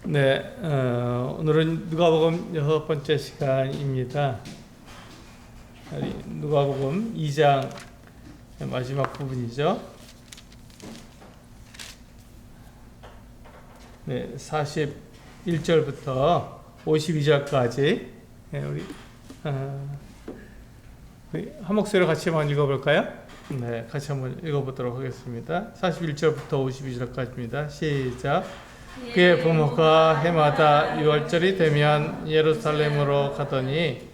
네, 오늘은 누가복음 6번째 시간입니다. 누가복음 2장 마지막 부분이죠. 네, 41절부터 52절까지 우리 한 목소리로 같이 한번 읽어볼까요? 네, 같이 한번 읽어보도록 하겠습니다. 41절부터 52절까지입니다. 시작. 그의 부모가 해마다 유월절이 되면 예루살렘으로 가더니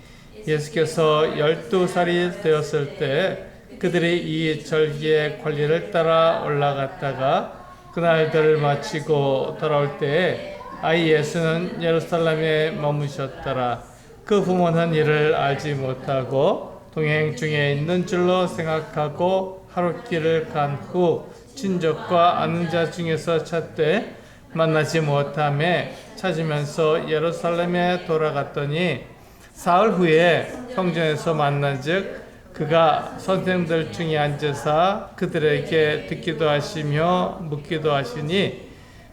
예수께서 12살이 되었을 때 그들이 이 절기의 관리를 따라 올라갔다가 그날들을 마치고 돌아올 때에 아이 예수는 예루살렘에 머무셨더라. 그 부모는 이를 알지 못하고 동행 중에 있는 줄로 생각하고 하룻길을 간 후 친족과 아는 자 중에서 찾되 만나지 못하매 찾으면서 예루살렘에 돌아갔더니 사흘 후에 성전에서 만난즉 그가 선생들 중에 앉으사 그들에게 듣기도 하시며 묻기도 하시니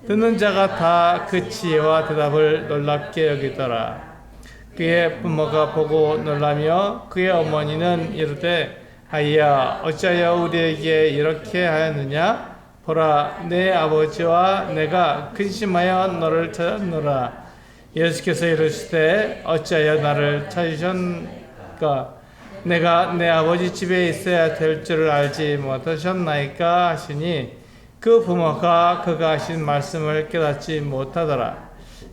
듣는 자가 다 그 지혜와 대답을 놀랍게 여기더라. 그의 부모가 보고 놀라며 그의 어머니는 이르되 아이야 어찌하여 우리에게 이렇게 하였느냐? 보라 내 아버지와 내가 근심하여 너를 찾았노라. 예수께서 이르시되 어찌하여 나를 찾으셨까? 내가 내 아버지 집에 있어야 될 줄을 알지 못하셨나이까 하시니 그 부모가 그가 하신 말씀을 깨닫지 못하더라.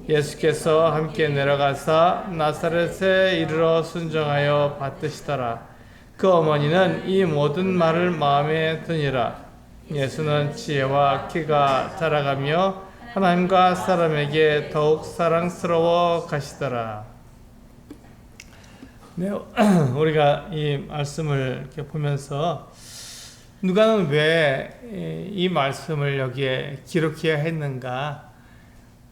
예수께서 함께 내려가사 나사렛에 이르러 순종하여 받드시더라. 그 어머니는 이 모든 말을 마음에 드니라. 예수는 지혜와 키가 자라가며 하나님과 사람에게 더욱 사랑스러워 가시더라. 네, 우리가 이 말씀을 이렇게 보면서 누가는 왜 이 말씀을 여기에 기록해야 했는가?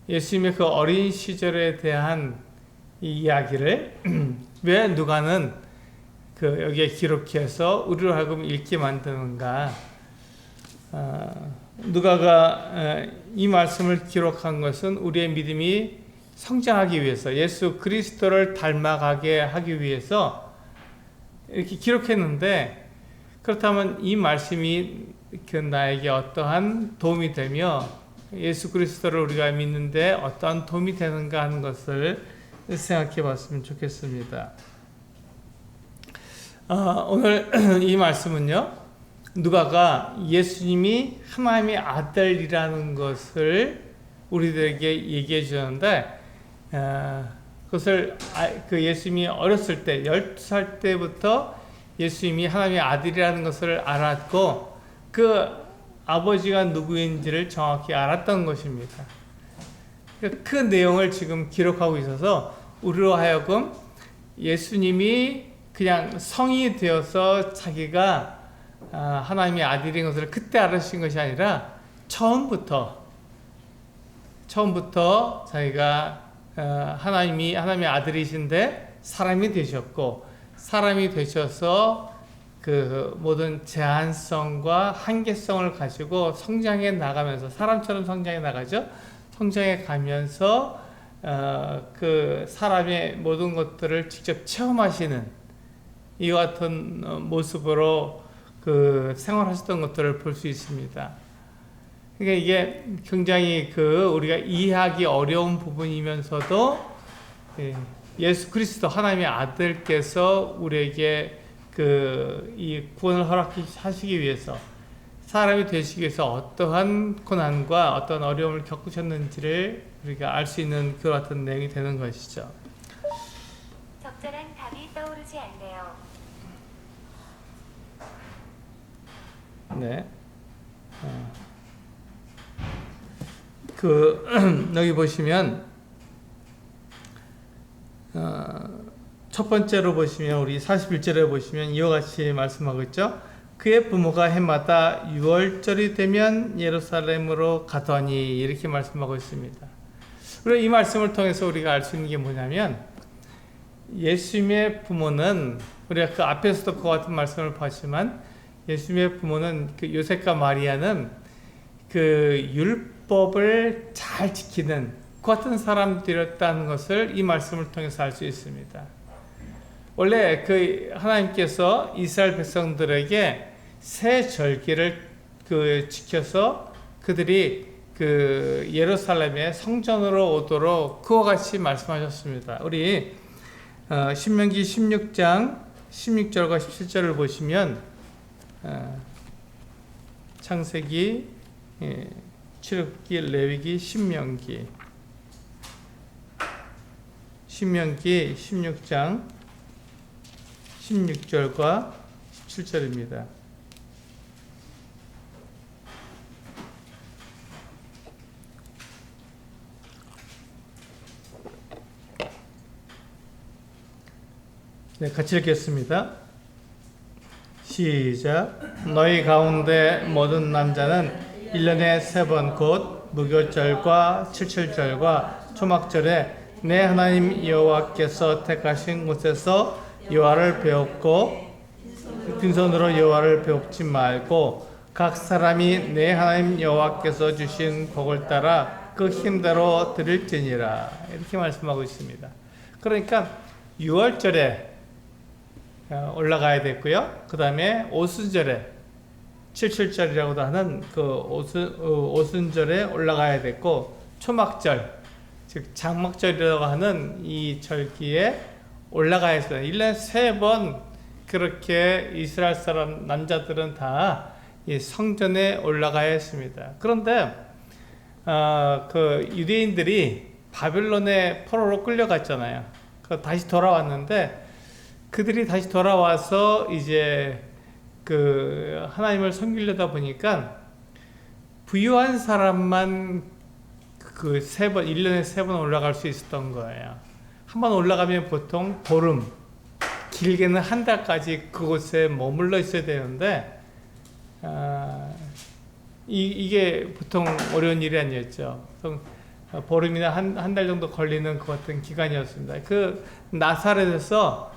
예수님의 그 어린 시절에 대한 이 이야기를 왜 누가는 그 여기에 기록해서 우리로 하여금 읽게 만드는가? 누가가 이 말씀을 기록한 것은 우리의 믿음이 성장하기 위해서, 예수 그리스도를 닮아가게 하기 위해서 이렇게 기록했는데, 그렇다면 이 말씀이 그 나에게 어떠한 도움이 되며 예수 그리스도를 우리가 믿는데 어떠한 도움이 되는가 하는 것을 생각해 봤으면 좋겠습니다. 오늘 이 말씀은요, 누가가 예수님이 하나님의 아들이라는 것을 우리들에게 얘기해 주는데, 그것을 그 예수님이 어렸을 때 12살 때부터 예수님이 하나님의 아들이라는 것을 알았고 그 아버지가 누구인지를 정확히 알았던 것입니다. 그 내용을 지금 기록하고 있어서 우리로 하여금 예수님이 그냥 성이 되어서 자기가 하나님의 아들인 것을 그때 알으신 것이 아니라 처음부터 자기가 하나님의 아들이신데 사람이 되셨고, 사람이 되셔서 그 모든 제한성과 한계성을 가지고 성장해 나가면서, 사람처럼 성장해 나가죠. 성장해 가면서 그 사람의 모든 것들을 직접 체험하시는 이와 같은 모습으로 그 생활하셨던 것들을 볼 수 있습니다. 그러니까 이게 굉장히 그 우리가 이해하기 어려운 부분이면서도 예수 그리스도 하나님의 아들께서 우리에게 그 이 구원을 허락하시기 위해서, 사람이 되시기 위해서 어떠한 고난과 어떤 어려움을 겪으셨는지를 우리가 알 수 있는 그 같은 내용이 되는 것이죠. 적절한 답이 떠오르지 않네요. 네. 여기 보시면 첫 번째로 보시면 우리 41절에 보시면 이와 같이 말씀하고 있죠. 그의 부모가 해마다 유월절이 되면 예루살렘으로 가더니 이렇게 말씀하고 있습니다. 그리고 이 말씀을 통해서 우리가 알 수 있는 게 뭐냐면, 예수님의 부모는, 우리가 그 앞에서도 그 같은 말씀을 봤지만 예수님의 부모는 그 요셉과 마리아는 그 율법을 잘 지키는 그 같은 사람들이었다는 것을 이 말씀을 통해서 알 수 있습니다. 원래 그 하나님께서 이스라엘 백성들에게 새 절기를 지켜서 그들이 그 예루살렘의 성전으로 오도록 그와 같이 말씀하셨습니다. 우리 신명기 16장 16절과 17절을 보시면 창세기, 출애굽기, 레위기, 신명기 16장 16절과 17절입니다. 네, 같이 읽겠습니다. 시작. 너희 가운데 모든 남자는 1년에 3번 곧 무교절과 칠칠절과 초막절에 내 하나님 여호와께서 택하신 곳에서 여호와를 배웠고 빈손으로 여호와를 배웁지 말고 각 사람이 내 하나님 여호와께서 주신 복을 따라 그 힘대로 드릴지니라. 이렇게 말씀하고 있습니다. 그러니까 6월절에 올라가야 됐고요. 그 다음에 오순절에 칠칠절이라고도 하는 그 오순절에 올라가야 됐고, 초막절 즉 장막절이라고 하는 이 절기에 올라가야 했어요. 1년에 3번 그렇게 이스라엘 사람 남자들은 다 이 성전에 올라가야 했습니다. 그런데 그 유대인들이 바벨론의 포로로 끌려갔잖아요. 다시 돌아왔는데 그들이 다시 돌아와서 이제 그 하나님을 섬기려다 보니까 부유한 사람만 그 3번, 1년에 3번 올라갈 수 있었던 거예요. 한 번 올라가면 보통 보름, 길게는 한 달까지 그곳에 머물러 있어야 되는데, 이게 보통 어려운 일이 아니었죠. 보름이나 한 달 정도 걸리는 그 같은 기간이었습니다. 그 나사렛에서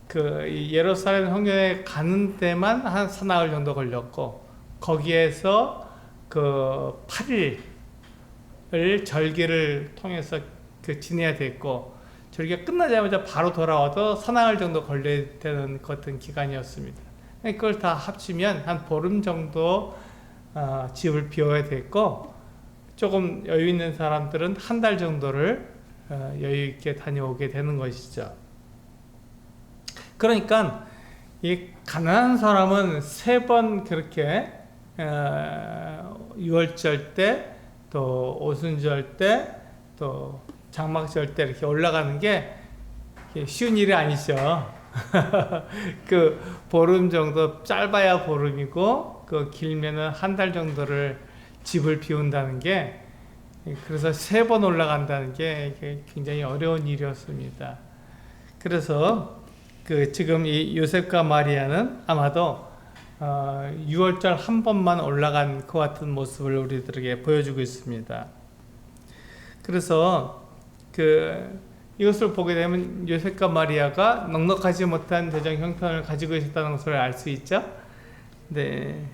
그 예루살렘 성전에 가는 데만 한 사나흘 정도 걸렸고, 거기에서 그 8일을 절기를 통해서 지내야 됐고, 절기가 끝나자마자 바로 돌아와도 사나흘 정도 걸려야 되는 그 같은 기간이었습니다. 그걸 다 합치면 한 보름 정도 집을 비워야 됐고, 조금 여유 있는 사람들은 한 달 정도를 여유 있게 다녀오게 되는 것이죠. 그러니까 이 가난한 사람은 3번 그렇게 6월절 때, 또 오순절 때, 또 장막절 때 이렇게 올라가는 게 쉬운 일이 아니죠. 그 보름 정도, 짧아야 보름이고 그 길면은 한 달 정도를 집을 비운다는 게, 그래서 3번 올라간다는 게 굉장히 어려운 일이었습니다. 그래서 지금 이 요셉과 마리아는 아마도 6월절 한 번만 올라간 그 같은 모습을 우리들에게 보여주고 있습니다. 그래서 이것을 보게 되면 요셉과 마리아가 넉넉하지 못한 재정 형편을 가지고 있었다는 것을 알 수 있죠. 네.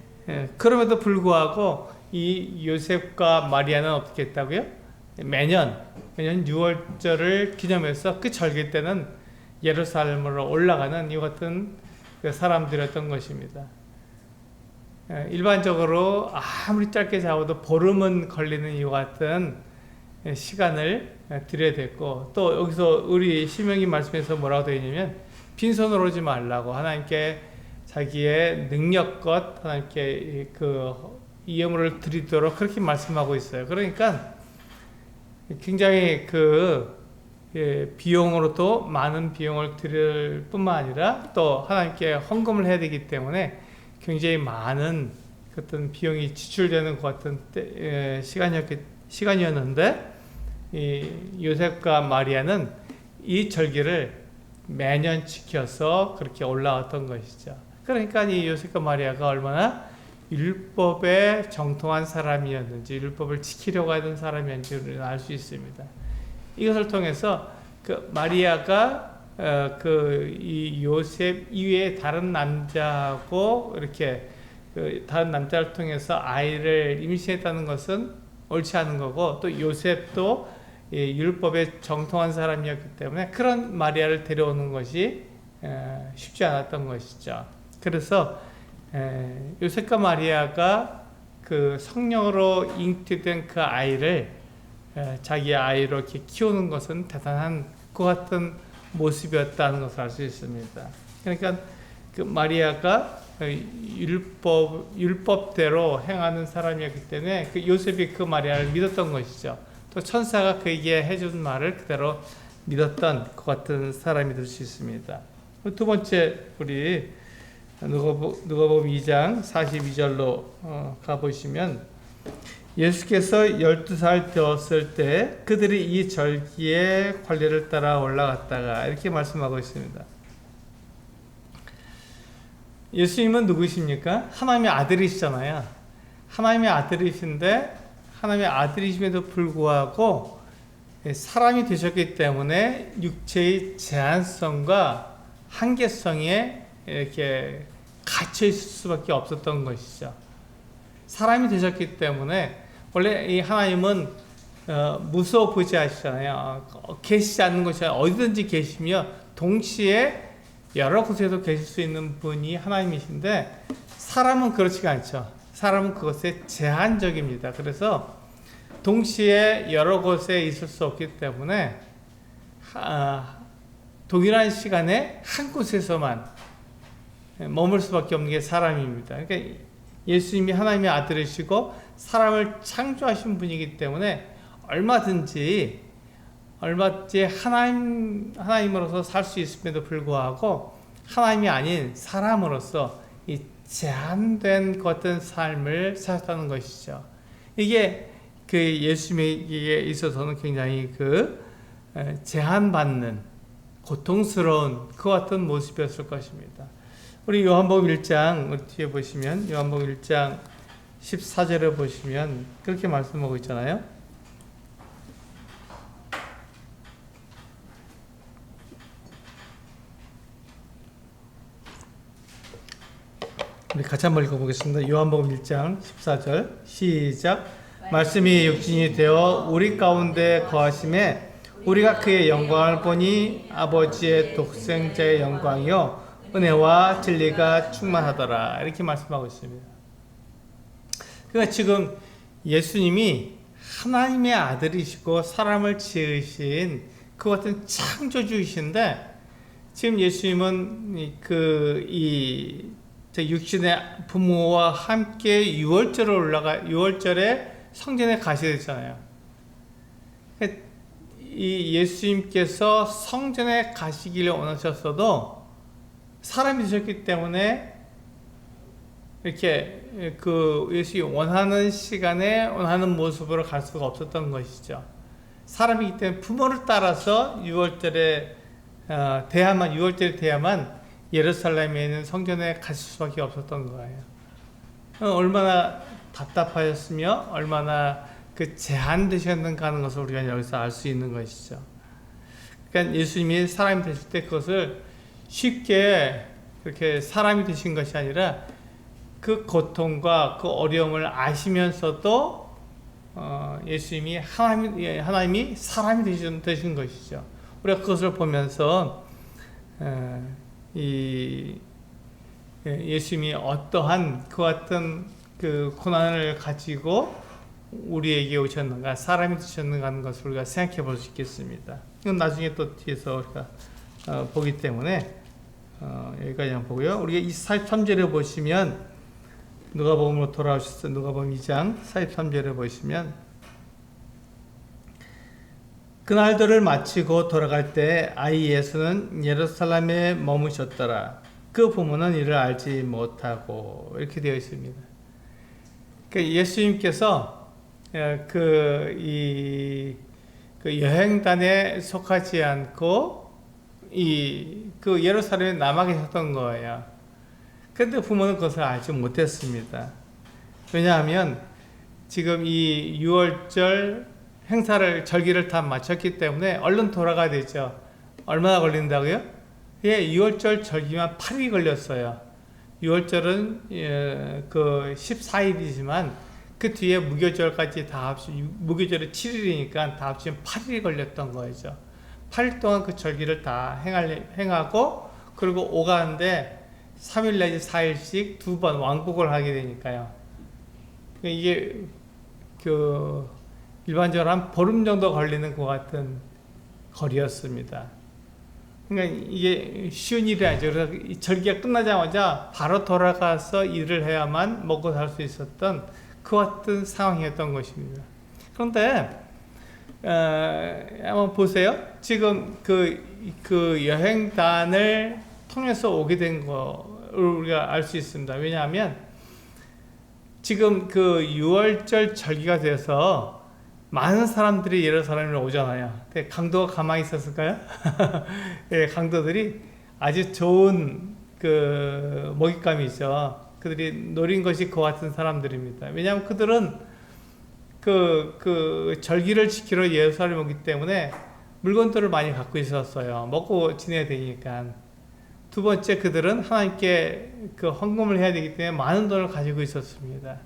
그럼에도 불구하고 이 요셉과 마리아는 어떻게 했다고요? 매년 6월절을 기념해서 그 절기 때는 예루살렘으로 올라가는 이 같은 사람들이었던 것입니다. 일반적으로 아무리 짧게 잡아도 보름은 걸리는 이 같은 시간을 들여야 됐고, 또 여기서 우리 신명기 말씀에서 뭐라고 되어 있냐면 빈손으로 오지 말라고, 하나님께 자기의 능력껏 하나님께 이 예물을 드리도록 그렇게 말씀하고 있어요. 그러니까 굉장히 비용으로도 많은 비용을 드릴 뿐만 아니라 또 하나님께 헌금을 해야 되기 때문에 굉장히 많은 어떤 비용이 지출되는 것 같은 시간이었는데, 이 요셉과 마리아는 이 절기를 매년 지켜서 그렇게 올라왔던 것이죠. 그러니까 이 요셉과 마리아가 얼마나 율법에 정통한 사람이었는지, 율법을 지키려고 하던 사람이었는지 우리는 알 수 있습니다. 이것을 통해서 마리아가 이 요셉 이외에 다른 남자하고 이렇게 다른 남자를 통해서 아이를 임신했다는 것은 옳지 않은 거고, 또 요셉도 율법에 정통한 사람이었기 때문에 그런 마리아를 데려오는 것이 쉽지 않았던 것이죠. 그래서 요셉과 마리아가 그 성령으로 잉태된 그 아이를 자기 아이로 이렇게 키우는 것은 대단한 그 같은 모습이었다는 것을 알 수 있습니다. 그러니까 그 마리아가 율법대로 행하는 사람이었기 때문에 그 요셉이 그 마리아를 믿었던 것이죠. 또 천사가 그에게 해준 말을 그대로 믿었던 그 같은 사람이 될 수 있습니다. 두 번째 우리 누가복음 2장 42절로 가보시면 예수께서 12살 되었을 때 그들이 이 절기의 관례를 따라 올라갔다가 이렇게 말씀하고 있습니다. 예수님은 누구십니까? 하나님의 아들이시잖아요. 하나님의 아들이신데 하나님의 아들이심에도 불구하고 사람이 되셨기 때문에 육체의 제한성과 한계성에 이렇게 갇혀 있을 수밖에 없었던 것이죠. 사람이 되셨기 때문에 원래 이 하나님은 무서워 보지 않으시잖아요. 계시지 않는 것이 아니라 어디든지 계시며 동시에 여러 곳에도 계실 수 있는 분이 하나님이신데 사람은 그렇지가 않죠. 사람은 그것에 제한적입니다. 그래서 동시에 여러 곳에 있을 수 없기 때문에 동일한 시간에 한 곳에서만 머물 수밖에 없는 게 사람입니다. 그러니까 예수님이 하나님의 아들이시고 사람을 창조하신 분이기 때문에 얼마든지 하나님으로서 살 수 있음에도 불구하고 하나님이 아닌 사람으로서 이 제한된 어떤 삶을 사셨다는 것이죠. 이게 그 예수님에게 있어서는 굉장히 그 제한받는 고통스러운 그 같은 모습이었을 것입니다. 우리 요한복음 1장 뒤에 보시면 요한복음 1장 14절에 보시면 그렇게 말씀하고 있잖아요. 우리 같이 한번 읽어보겠습니다. 요한복음 1장 14절 시작. 말씀이 육신이 되어 우리 가운데 거하심에 우리가 그의 영광을 보니 아버지의 독생자의 영광이요 은혜와 진리가 충만하더라. 이렇게 말씀하고 있습니다. 그러니까 지금 예수님이 하나님의 아들이시고 사람을 지으신 그 같은 창조주이신데 지금 예수님은 육신의 부모와 함께 유월절에 성전에 가시게 됐잖아요. 이 예수님께서 성전에 가시기를 원하셨어도 사람이 되셨기 때문에 이렇게 그 예수님이 원하는 시간에 원하는 모습으로 갈 수가 없었던 것이죠. 사람이기 때문에 부모를 따라서 유월절이 돼야만 예루살렘에 있는 성전에 가실 수밖에 없었던 거예요. 얼마나 답답하였으며 얼마나 그 제한되셨는가 하는 것을 우리가 여기서 알 수 있는 것이죠. 그러니까 예수님이 사람이 되실 때 그것을 쉽게 그렇게 사람이 되신 것이 아니라 그 고통과 그 어려움을 아시면서도 예수님이 하나님이 사람이 되신 것이죠. 우리가 그것을 보면서 예수님이 어떠한 그 같은 그 고난을 가지고 우리에게 오셨는가, 사람이 되셨는가 하는 것을 우리가 생각해 볼 수 있겠습니다. 이건 나중에 또 뒤에서 우리가 보기 때문에 여기까지 한번 보고요. 우리가 43절에 보시면 누가복음으로 돌아오셔서 누가복음 2장 43절에 보시면 그날들을 마치고 돌아갈 때 아이 예수는 예루살렘에 머무셨더라. 그 부모는 이를 알지 못하고 이렇게 되어 있습니다. 예수님께서 그 여행단에 속하지 않고 그 예루살렘에 남아 계셨던 거예요. 그런데 부모는 그것을 알지 못했습니다. 왜냐하면 지금 이 6월절 절기를 다 마쳤기 때문에 얼른 돌아가야 되죠. 얼마나 걸린다고요? 예, 6월절 절기만 8일이 걸렸어요. 6월절은 그 14일이지만 그 뒤에 무교절까지 다 합치면, 무교절이 7일이니까 다 합치면 8일이 걸렸던 거죠. 8일 동안 그 절기를 다 행하고, 그리고 오가는데 3일 내지 4일씩 2번 왕복을 하게 되니까요. 이게 일반적으로 한 보름 정도 걸리는 것 같은 거리였습니다. 그러니까 이게 쉬운 일이 아니죠. 그래서 이 절기가 끝나자마자 바로 돌아가서 일을 해야만 먹고 살 수 있었던 그 같은 상황이었던 것입니다. 그런데 한번 보세요. 지금 그 여행단을 통해서 오게 된 거를 우리가 알 수 있습니다. 왜냐하면 지금 그 6월절 절기가 돼서 많은 사람들이 예루살렘에 오잖아요. 근데 강도가 가만히 있었을까요? 예, 강도들이 아주 좋은 그 먹잇감이 있죠. 그들이 노린 것이 그와 같은 사람들입니다. 왜냐하면 그들은 그 절기를 지키러 예루살렘 오기 때문에 물건들을 많이 갖고 있었어요. 먹고 지내야 되니까. 두 번째, 그들은 하나님께 그 헌금을 해야 되기 때문에 많은 돈을 가지고 있었습니다.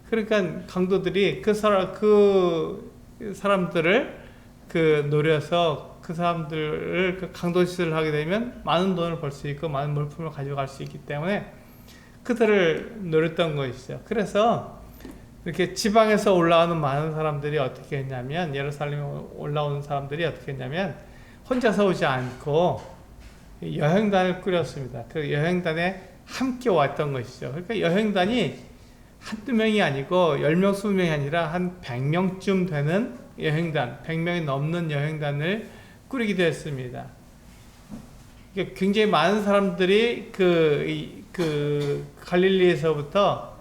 그러니까 강도들이 그 사람들을 노려서 그 사람들을 그 강도짓을 하게 되면 많은 돈을 벌 수 있고 많은 물품을 가져갈 수 있기 때문에 그들을 노렸던 것이죠. 그래서 이렇게 지방에서 올라오는 많은 사람들이 어떻게 했냐면, 예루살렘에 올라오는 사람들이 어떻게 했냐면 혼자서 오지 않고 여행단을 꾸렸습니다. 그 여행단에 함께 왔던 것이죠. 그러니까 여행단이 한두 명이 아니고 10명, 20명이 아니라 한 100명쯤 되는 여행단, 100명이 넘는 여행단을 꾸리게 되었습니다. 굉장히 많은 사람들이 그 갈릴리에서부터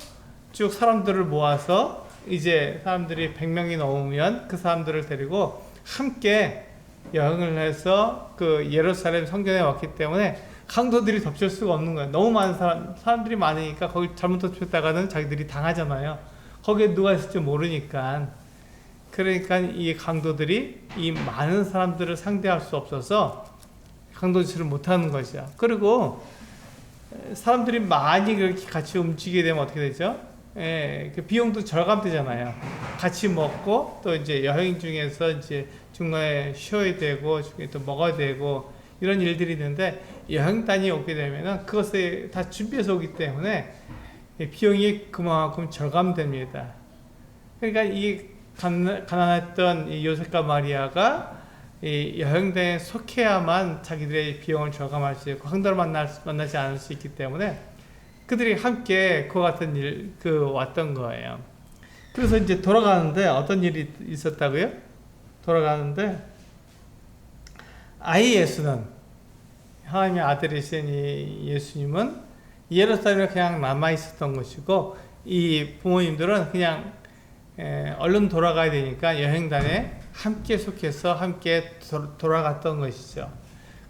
쭉 사람들을 모아서 이제 사람들이 100명이 넘으면 그 사람들을 데리고 함께 여행을 해서 그 예루살렘 성전에 왔기 때문에 강도들이 덮칠 수가 없는 거예요. 너무 많은 사람들이 많으니까 거기 잘못 덮쳤다가는 자기들이 당하잖아요. 거기에 누가 있을지 모르니까. 그러니까 이 강도들이 이 많은 사람들을 상대할 수 없어서 강도질을 못하는 것이야. 그리고 사람들이 많이 그렇게 같이 움직이게 되면 어떻게 되죠? 예, 그 비용도 절감되잖아요. 같이 먹고 또 이제 여행 중에서 이제 중간에 쉬어야 되고 중간에 또 먹어야 되고 이런 일들이 있는데, 여행단이 오게 되면은 그것을 다 준비해서 오기 때문에 비용이 그만큼 절감됩니다. 그러니까 이 가난했던 이 요셉과 마리아가 이 여행단에 속해야만 자기들의 비용을 절감할 수 있고 강도를 만나지 않을 수 있기 때문에 그들이 함께 그와 같은 일 왔던 거예요. 그래서 이제 돌아가는데 어떤 일이 있었다고요? 돌아가는데 아이 예수는, 하나님의 아들이신 이 예수님은 예루살렘에 그냥 남아 있었던 것이고, 이 부모님들은 그냥 얼른 돌아가야 되니까 여행단에 함께 속해서 함께 돌아갔던 것이죠.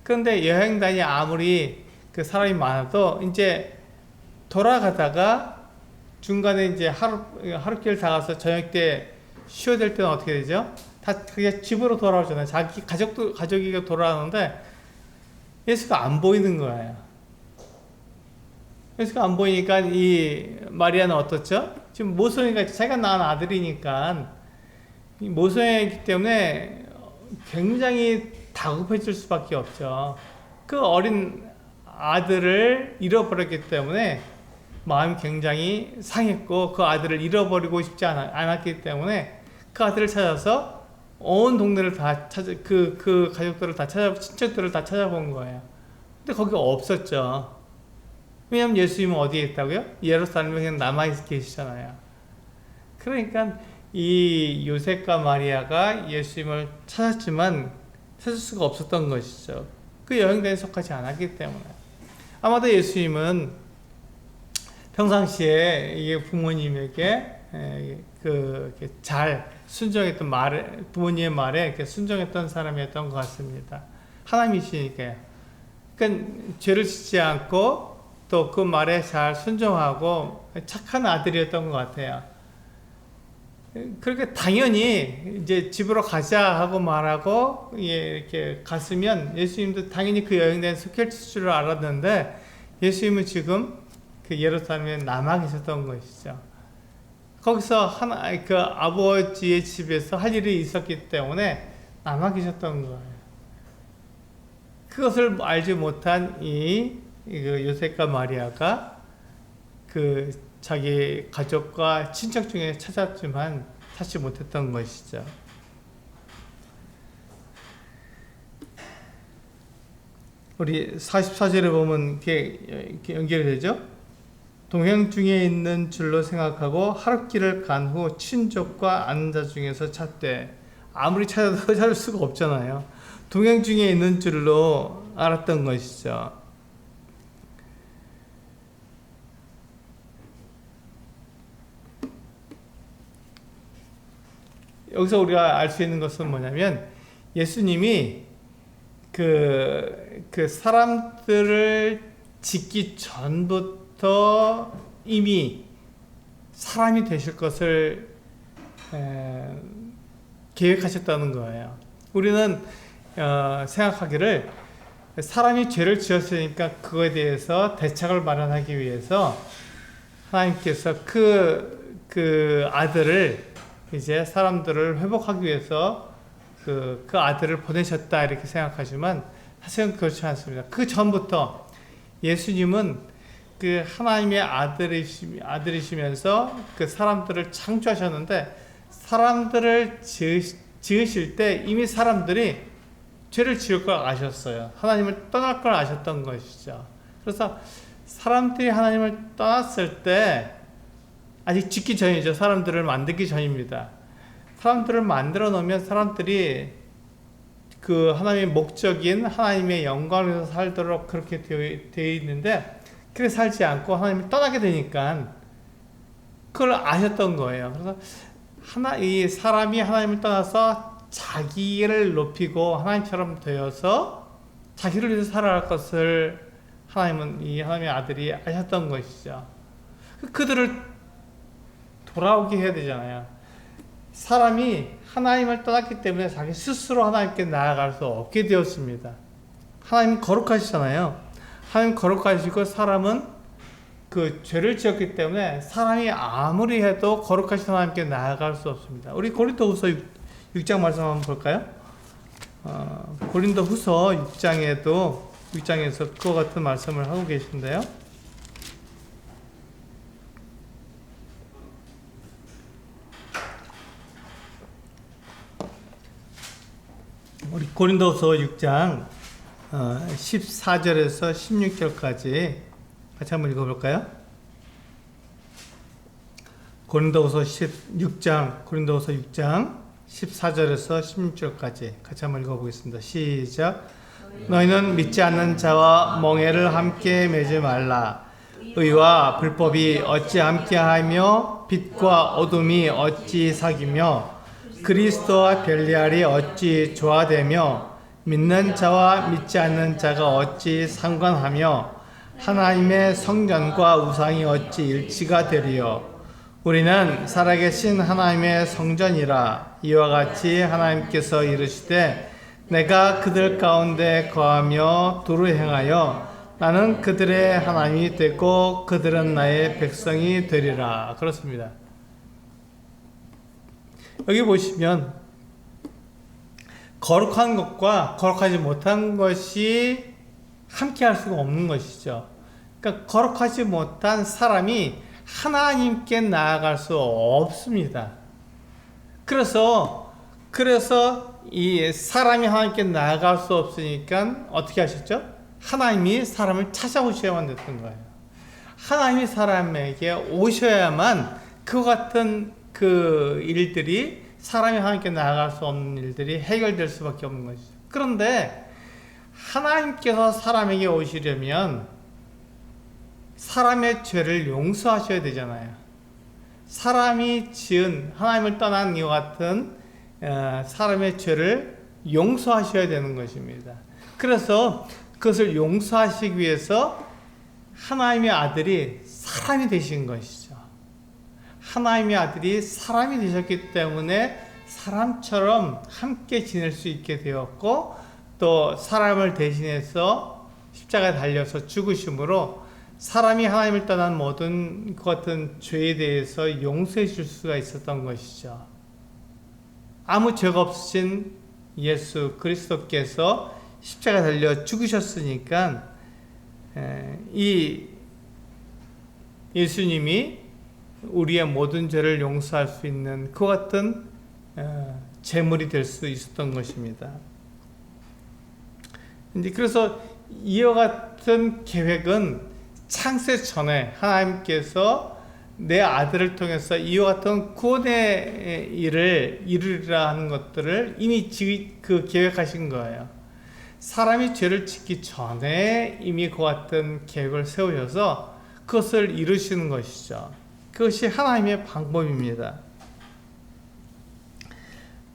그런데 여행단이 아무리 그 사람이 많아도 이제 돌아가다가 중간에 이제 하루길 다 가서 저녁 때 쉬어야 될 때는 어떻게 되죠? 다 그게 집으로 돌아오잖아요. 자기 가족이 돌아오는데 예수가 안 보이는 거예요. 예수가 안 보이니까 이 마리아는 어떻죠? 지금 모성애가 자기가 낳은 아들이니까 모성애이기 때문에 굉장히 다급해질 수밖에 없죠. 그 어린 아들을 잃어버렸기 때문에 마음이 굉장히 상했고, 그 아들을 잃어버리고 싶지 않았기 때문에 그 아들을 찾아서 온 동네를 다 그 가족들을 다 친척들을 다 찾아본 거예요. 근데 거기 없었죠. 왜냐면 예수님은 어디에 있다고요? 예루살렘에 그냥 남아 계시잖아요. 그러니까 이 요셉과 마리아가 예수님을 찾았지만 찾을 수가 없었던 것이죠. 그 여행단에 속하지 않았기 때문에. 아마도 예수님은 평상시에 이게 부모님에게 잘 순종했던 부모님의 말에 이렇게 순종했던 사람이었던 것 같습니다. 하나님이시니까요. 그러니까 죄를 짓지 않고 또 그 말에 잘 순종하고 착한 아들이었던 것 같아요. 그렇게 당연히 이제 집으로 가자 하고 말하고 이렇게 갔으면 예수님도 당연히 그 여행단에 속했을 줄 알았는데, 예수님은 지금 그 예루살렘에 남아 계셨던 것이죠. 거기서 그 아버지의 집에서 할 일이 있었기 때문에 남아 계셨던 거예요. 그것을 알지 못한 그 요셉과 마리아가 그 자기 가족과 친척 중에 찾았지만 찾지 못했던 것이죠. 우리 44절에 보면 이렇게 연결이 되죠. 동행 중에 있는 줄로 생각하고 하룻길을 간 후 친족과 아는 자 중에서 찾되, 아무리 찾아도 찾을 수가 없잖아요. 동행 중에 있는 줄로 알았던 것이죠. 여기서 우리가 알 수 있는 것은 뭐냐면, 예수님이 그 사람들을 짓기 전부터 이미 사람이 되실 것을 계획하셨다는 거예요. 우리는 생각하기를 사람이 죄를 지었으니까 그거에 대해서 대책을 마련하기 위해서 하나님께서 그 아들을 이제 사람들을 회복하기 위해서 그 아들을 보내셨다 이렇게 생각하지만 사실은 그렇지 않습니다. 그 전부터 예수님은 그 하나님의 아들이시면서 그 사람들을 창조하셨는데, 사람들을 지으실 때 이미 사람들이 죄를 지을 걸 아셨어요. 하나님을 떠날 걸 아셨던 것이죠. 그래서 사람들이 하나님을 떠났을 때, 아직 짓기 전이죠. 사람들을 만들기 전입니다. 사람들을 만들어 놓으면 사람들이 그 하나님의 목적인 하나님의 영광에서 살도록 그렇게 되어 있는데, 그렇게 살지 않고 하나님을 떠나게 되니까 그걸 아셨던 거예요. 그래서 이 사람이 하나님을 떠나서 자기를 높이고 하나님처럼 되어서 자기를 위해서 살아갈 것을 하나님의 아들이 아셨던 것이죠. 그들을 돌아오게 해야 되잖아요. 사람이 하나님을 떠났기 때문에 자기 스스로 하나님께 나아갈 수 없게 되었습니다. 하나님은 거룩하시잖아요. 하나님 거룩하시고 사람은 그 죄를 지었기 때문에 사람이 아무리 해도 거룩하신 하나님께 나아갈 수 없습니다. 우리 고린도후서 6장 말씀 한번 볼까요? 고린도후서 6장에서 그와 같은 말씀을 하고 계신데요. 우리 고린도서 6장 14절에서 16절까지 같이 한번 읽어볼까요? 고린도서 6장 14절에서 16절까지 같이 한번 읽어보겠습니다. 시작. 너희는 믿지 않는 자와 멍에를 함께 매지 말라. 의와 불법이 어찌 함께하며 빛과 어둠이 어찌 사귀며 그리스도와 별리알이 어찌 조화되며 믿는 자와 믿지 않는 자가 어찌 상관하며 하나님의 성전과 우상이 어찌 일치가 되리요. 우리는 살아계신 하나님의 성전이라. 이와 같이 하나님께서 이르시되 내가 그들 가운데 거하며 도로 행하여 나는 그들의 하나님이 되고 그들은 나의 백성이 되리라. 그렇습니다. 여기 보시면 거룩한 것과 거룩하지 못한 것이 함께 할 수가 없는 것이죠. 그러니까 거룩하지 못한 사람이 하나님께 나아갈 수 없습니다. 그래서 이 사람이 하나님께 나아갈 수 없으니까 어떻게 하셨죠? 하나님이 사람을 찾아오셔야만 됐던 거예요. 하나님이 사람에게 오셔야만 그와 같은 그 일들이, 사람이 하나님께 나아갈 수 없는 일들이 해결될 수밖에 없는 것이죠. 그런데 하나님께서 사람에게 오시려면 사람의 죄를 용서하셔야 되잖아요. 사람이 지은, 하나님을 떠난 이와 같은 사람의 죄를 용서하셔야 되는 것입니다. 그래서 그것을 용서하시기 위해서 하나님의 아들이 사람이 되신 것이죠. 하나님의 아들이 사람이 되셨기 때문에 사람처럼 함께 지낼 수 있게 되었고, 또 사람을 대신해서 십자가에 달려서 죽으심으로 사람이 하나님을 떠난 모든 그 같은 죄에 대해서 용서해 줄 수가 있었던 것이죠. 아무 죄가 없으신 예수 그리스도께서 십자가 달려 죽으셨으니까 이 예수님이 우리의 모든 죄를 용서할 수 있는 그 같은 제물이 될 수 있었던 것입니다. 그래서 이와 같은 계획은 창세 전에 하나님께서 내 아들을 통해서 이와 같은 구원의 일을 이루리라 하는 것들을 이미 계획하신 거예요. 사람이 죄를 짓기 전에 이미 그 같은 계획을 세우셔서 그것을 이루시는 것이죠. 그것이 하나님의 방법입니다.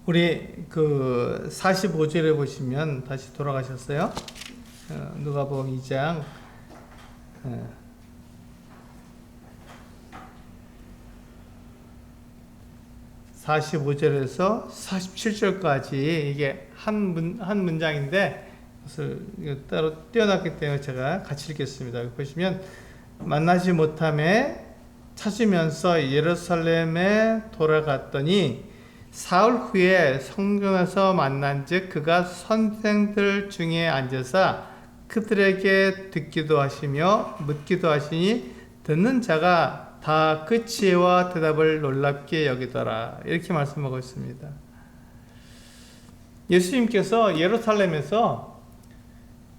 우리 45절에 보시면 다시 돌아가셨어요. 누가복음 2장 45절에서 47절까지 이게 한 문장인데 그것을 따로 떼어놨기 때문에 제가 같이 읽겠습니다. 보시면 만나지 못함에 찾으면서 예루살렘에 돌아갔더니 사흘 후에 성전에서 만난즉 그가 선생들 중에 앉아서 그들에게 듣기도 하시며 묻기도 하시니 듣는 자가 다 그 지혜와 대답을 놀랍게 여기더라. 이렇게 말씀하고 있습니다. 예수님께서 예루살렘에서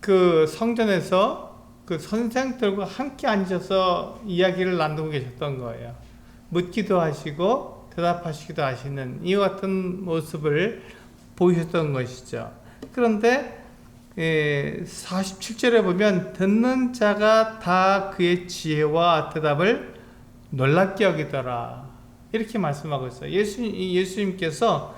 그 성전에서 그 선생들과 함께 앉아서 이야기를 나누고 계셨던 거예요. 묻기도 하시고 대답하시기도 하시는 이와 같은 모습을 보이셨던 것이죠. 그런데 47절에 보면 듣는 자가 다 그의 지혜와 대답을 놀랍게 여기더라. 이렇게 말씀하고 있어요. 예수님께서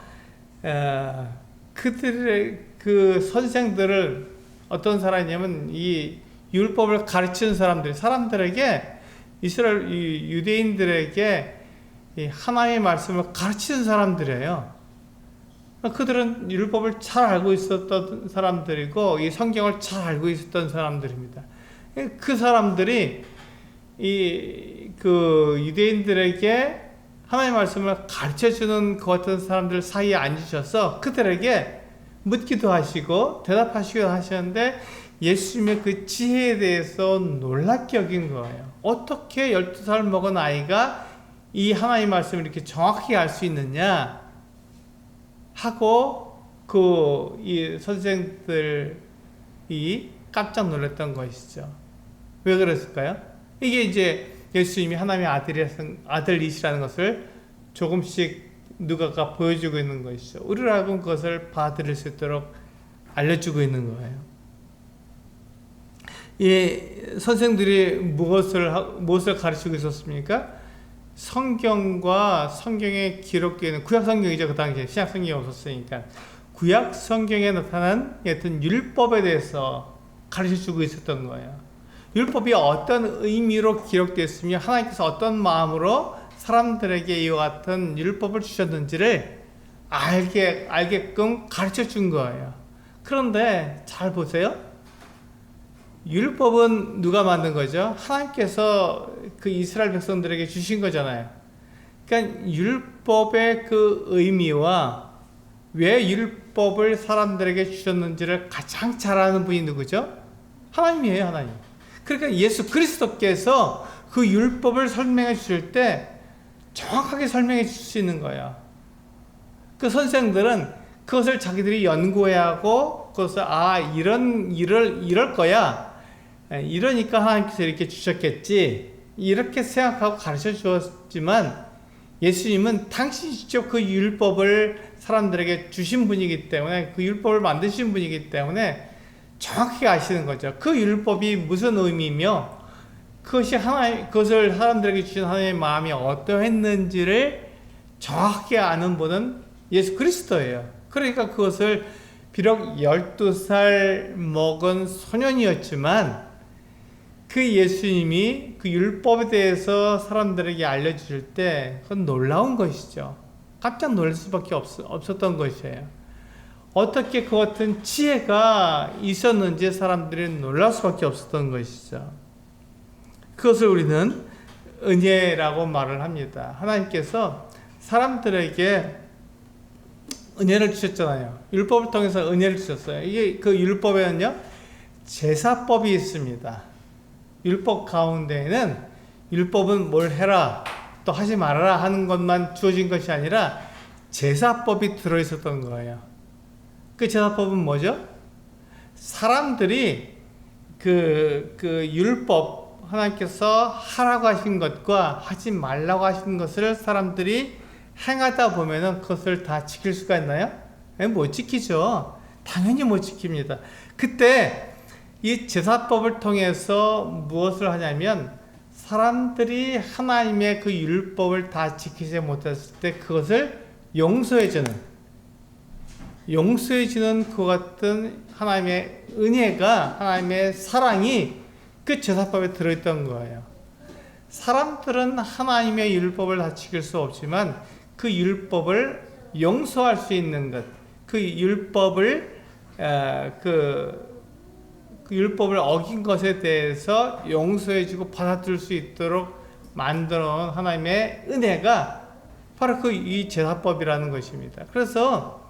그들의 그 선생들을 어떤 사람이냐면 이 율법을 가르치는 사람들에게 이스라엘 유대인들에게 이 하나님의 말씀을 가르치는 사람들이에요. 그들은 율법을 잘 알고 있었던 사람들이고 이 성경을 잘 알고 있었던 사람들입니다. 그 사람들이 그 유대인들에게 하나님의 말씀을 가르쳐주는 그 같은 사람들 사이에 앉으셔서 그들에게 묻기도 하시고 대답하시기도 하시는데 예수님의 그 지혜에 대해서 놀랍게 여긴 거예요. 어떻게 12살 먹은 아이가 이 하나님의 말씀을 이렇게 정확히 알 수 있느냐 하고 이 선생들이 깜짝 놀랐던 것이죠. 왜 그랬을까요? 이게 이제 예수님이 하나님의 아들이시라는 것을 조금씩 누가가 보여주고 있는 것이죠. 우리라고 그것을 받아들일 수 있도록 알려주고 있는 거예요. 이 선생들이 무엇을 가르치고 있었습니까? 성경과 성경에 기록되어 있는 구약 성경이죠. 그 당시에 신약 성경이 없었으니까 구약 성경에 나타난 어떤 율법에 대해서 가르쳐주고 있었던 거예요. 율법이 어떤 의미로 기록되었으며 하나님께서 어떤 마음으로 사람들에게 이와 같은 율법을 주셨는지를 알게끔 가르쳐 준 거예요. 그런데 잘 보세요. 율법은 누가 만든 거죠? 하나님께서 그 이스라엘 백성들에게 주신 거잖아요. 그러니까 율법의 그 의미와 왜 율법을 사람들에게 주셨는지를 가장 잘 아는 분이 누구죠? 하나님이에요, 하나님. 그러니까 예수 그리스도께서 그 율법을 설명해 주실 때 정확하게 설명해 줄 수 있는 거예요. 그 선생들은 그것을 자기들이 연구해야 하고 그것을 이럴 거야. 이러니까 하나님께서 이렇게 주셨겠지. 이렇게 생각하고 가르쳐 주었지만 예수님은 당신이 직접 그 율법을 사람들에게 주신 분이기 때문에 그 율법을 만드신 분이기 때문에 정확히 아시는 거죠. 그 율법이 무슨 의미며 그것을 사람들에게 주신 하나님의 마음이 어떠했는지를 정확히 아는 분은 예수 그리스도예요. 그러니까 그것을 비록 12살 먹은 소년이었지만 그 예수님이 그 율법에 대해서 사람들에게 알려주실 때 그건 놀라운 것이죠. 깜짝 놀랄 수밖에 없었던 것이에요. 어떻게 그 같은 지혜가 있었는지 사람들이 놀랄 수밖에 없었던 것이죠. 그것을 우리는 은혜라고 말을 합니다. 하나님께서 사람들에게 은혜를 주셨잖아요. 율법을 통해서 은혜를 주셨어요. 이게 그 율법에는요, 제사법이 있습니다. 율법 가운데에는 율법은 뭘 해라, 또 하지 말아라 하는 것만 주어진 것이 아니라 제사법이 들어있었던 거예요. 그 제사법은 뭐죠? 사람들이 그 율법, 하나님께서 하라고 하신 것과 하지 말라고 하신 것을 사람들이 행하다 보면은 그것을 다 지킬 수가 있나요? 못 지키죠. 당연히 못 지킵니다. 그때 이 제사법을 통해서 무엇을 하냐면 사람들이 하나님의 그 율법을 다 지키지 못했을 때 그것을 용서해주는 그 같은 하나님의 은혜가, 하나님의 사랑이 그 제사법에 들어있던 거예요. 사람들은 하나님의 율법을 다 지킬 수 없지만 그 율법을 용서할 수 있는 것, 그 율법을 율법을 어긴 것에 대해서 용서해주고 받아들일 수 있도록 만들어 놓은 하나님의 은혜가 바로 이 제사법이라는 것입니다. 그래서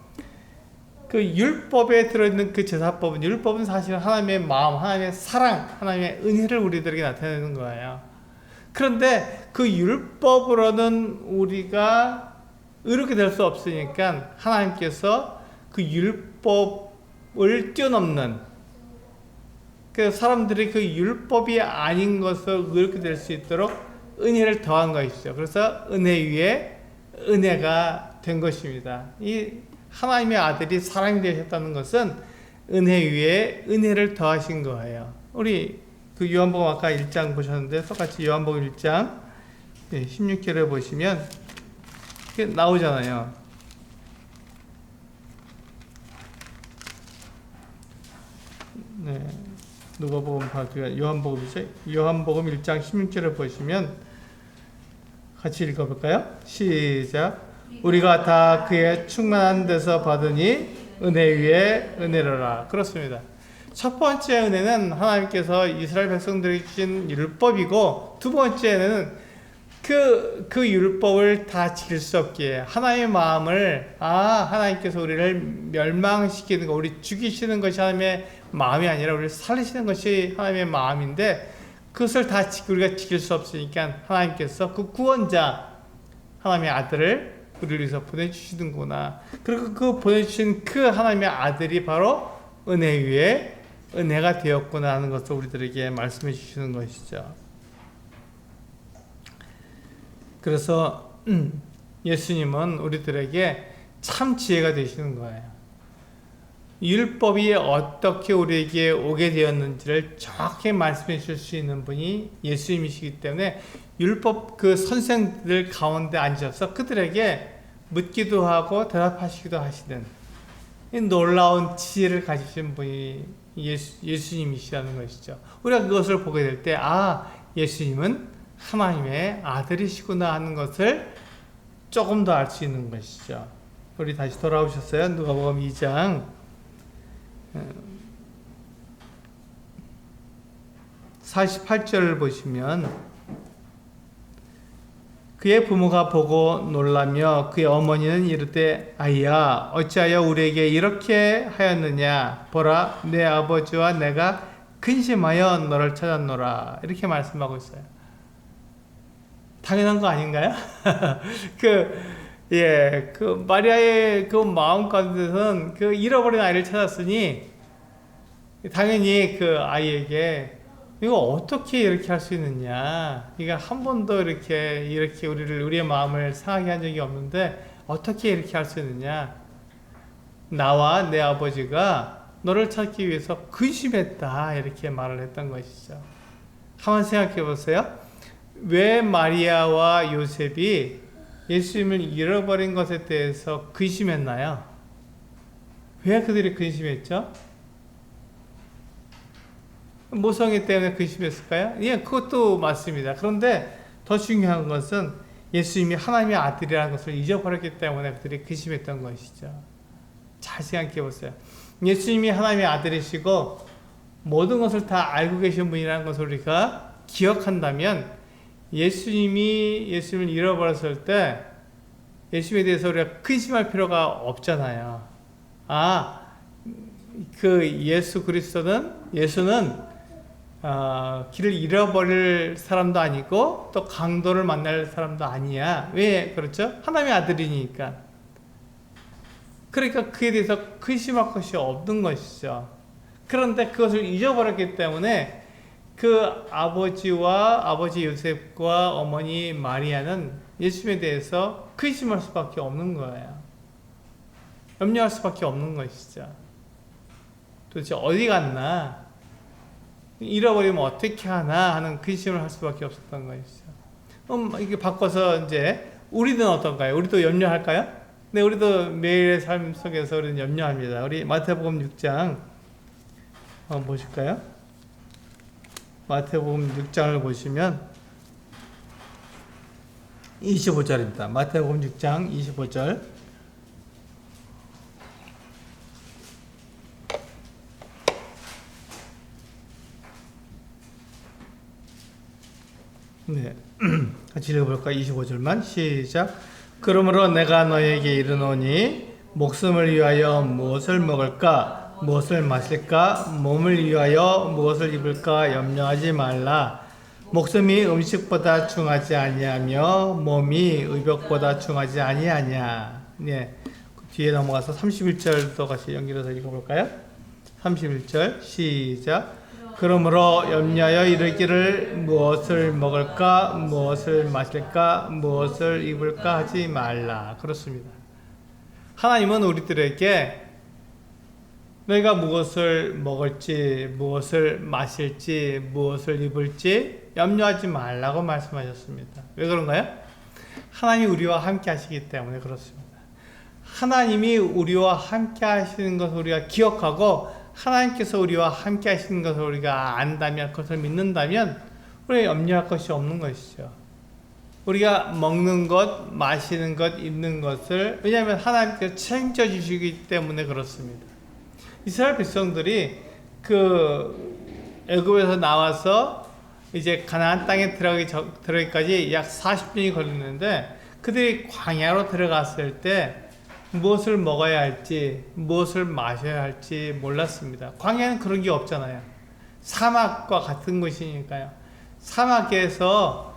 그 율법에 들어있는 그 제사법은, 율법은 사실 하나님의 마음, 하나님의 사랑, 하나님의 은혜를 우리들에게 나타내는 거예요. 그런데 그 율법으로는 우리가 의롭게 될 수 없으니까 하나님께서 그 율법을 뛰어넘는, 그 사람들이 그 율법이 아닌 것을 의롭게 될 수 있도록 은혜를 더한 것이죠. 그래서 은혜 위에 은혜가 된 것입니다. 이 하나님의 아들이 사랑이 되셨다는 것은 은혜 위에 은혜를 더하신 거예요. 우리 그 요한복음 아까 1장 보셨는데 똑같이 요한복음 1장 16절에 보시면 나오잖아요. 네. 누가복음 봐도요. 요한복음이죠. 요한복음 1장 16절에 보시면 같이 읽어볼까요? 시작. 우리가 다 그의 충만한 데서 받으니 은혜 위에 은혜로라. 그렇습니다. 첫 번째 은혜는 하나님께서 이스라엘 백성들에게 주신 율법이고, 두 번째는 그 율법을 다 지킬 수 없기에 하나님의 마음을, 하나님께서 우리를 멸망시키는 것, 우리 죽이시는 것이 하나님의 마음이 아니라 우리를 살리시는 것이 하나님의 마음인데, 그것을 다 우리가 지킬 수 없으니까 하나님께서 그 구원자, 하나님의 아들을 우리를 위해서 보내주시는구나. 그리고 그 보내주신 그 하나님의 아들이 바로 은혜 위에 은혜가 되었구나 하는 것을 우리들에게 말씀해 주시는 것이죠. 그래서 예수님은 우리들에게 참 지혜가 되시는 거예요. 율법이 어떻게 우리에게 오게 되었는지를 정확히 말씀해 주실 수 있는 분이 예수님이시기 때문에 율법 그 선생들 가운데 앉아서 그들에게 묻기도 하고 대답하시기도 하시는 이 놀라운 지혜를 가지신 분이 예수님이시라는 것이죠. 우리가 그것을 보게 될 때, 예수님은 하나님의 아들이시구나 하는 것을 조금 더 알 수 있는 것이죠. 우리 다시 돌아오셨어요. 누가복음 2장 48절을 보시면, 그의 부모가 보고 놀라며 그의 어머니는 이르되, 아이야 어찌하여 우리에게 이렇게 하였느냐, 보라 내 아버지와 내가 근심하여 너를 찾았노라. 이렇게 말씀하고 있어요. 당연한 거 아닌가요? 그 마리아의 그 마음 가운데서는 그 잃어버린 아이를 찾았으니 당연히 그 아이에게 이거 어떻게 이렇게 할 수 있느냐, 이거 한 번도 이렇게 우리의 마음을 상하게 한 적이 없는데 어떻게 이렇게 할 수 있느냐, 나와 내 아버지가 너를 찾기 위해서 근심했다, 이렇게 말을 했던 것이죠. 한번 생각해 보세요. 왜 마리아와 요셉이 예수님을 잃어버린 것에 대해서 근심했나요? 왜 그들이 근심했죠? 모성애 때문에 근심했을까요? 그것도 맞습니다. 그런데 더 중요한 것은 예수님이 하나님의 아들이라는 것을 잊어버렸기 때문에 그들이 근심했던 것이죠. 잘 생각해 보세요. 예수님이 하나님의 아들이시고 모든 것을 다 알고 계신 분이라는 것을 우리가 기억한다면 예수님을 잃어버렸을 때 예수님에 대해서 우리가 근심할 필요가 없잖아요. 그 예수는 길을 잃어버릴 사람도 아니고 또 강도를 만날 사람도 아니야. 왜 그렇죠? 하나님의 아들이니까. 그러니까 그에 대해서 근심할 것이 없는 것이죠. 그런데 그것을 잊어버렸기 때문에 그 아버지 요셉과 어머니 마리아는 예수님에 대해서 근심할 수밖에 없는 거예요. 염려할 수밖에 없는 것이죠. 도대체 어디 갔나? 잃어버리면 어떻게 하나 하는 근심을 할 수밖에 없었던 것이죠. 이게 바꿔서 이제 우리는 어떤가요? 우리도 염려할까요? 네, 우리도 매일의 삶 속에서 우리는 염려합니다. 우리 마태복음 6장 한번 보실까요? 마태복음 6장을 보시면 25절입니다. 마태복음 6장 25절. 네, 같이 읽어볼까요? 25절만 시작. 그러므로 내가 너에게 이르노니 목숨을 위하여 무엇을 먹을까? 무엇을 마실까? 몸을 위하여 무엇을 입을까? 염려하지 말라. 목숨이 음식보다 중하지 아니하며 몸이 의복보다 중하지 아니하냐. 네, 그 뒤에 넘어가서 31절도 같이 연결해서 읽어볼까요? 31절 시작. 그러므로 염려하여 이르기를 무엇을 먹을까? 무엇을 마실까? 무엇을 입을까? 하지 말라. 그렇습니다. 하나님은 우리들에게 너희가 무엇을 먹을지, 무엇을 마실지, 무엇을 입을지 염려하지 말라고 말씀하셨습니다. 왜 그런가요? 하나님이 우리와 함께 하시기 때문에 그렇습니다. 하나님이 우리와 함께 하시는 것을 우리가 기억하고 하나님께서 우리와 함께 하시는 것을 우리가 안다면, 그것을 믿는다면 우리가 염려할 것이 없는 것이죠. 우리가 먹는 것, 마시는 것, 입는 것을, 왜냐하면 하나님께서 챙겨주시기 때문에 그렇습니다. 이스라엘 백성들이 그 애굽에서 나와서 이제 가나안 땅에 들어가기까지 약 40년이 걸리는데, 그들이 광야로 들어갔을 때 무엇을 먹어야 할지, 무엇을 마셔야 할지 몰랐습니다. 광야는 그런 게 없잖아요. 사막과 같은 곳이니까요. 사막에서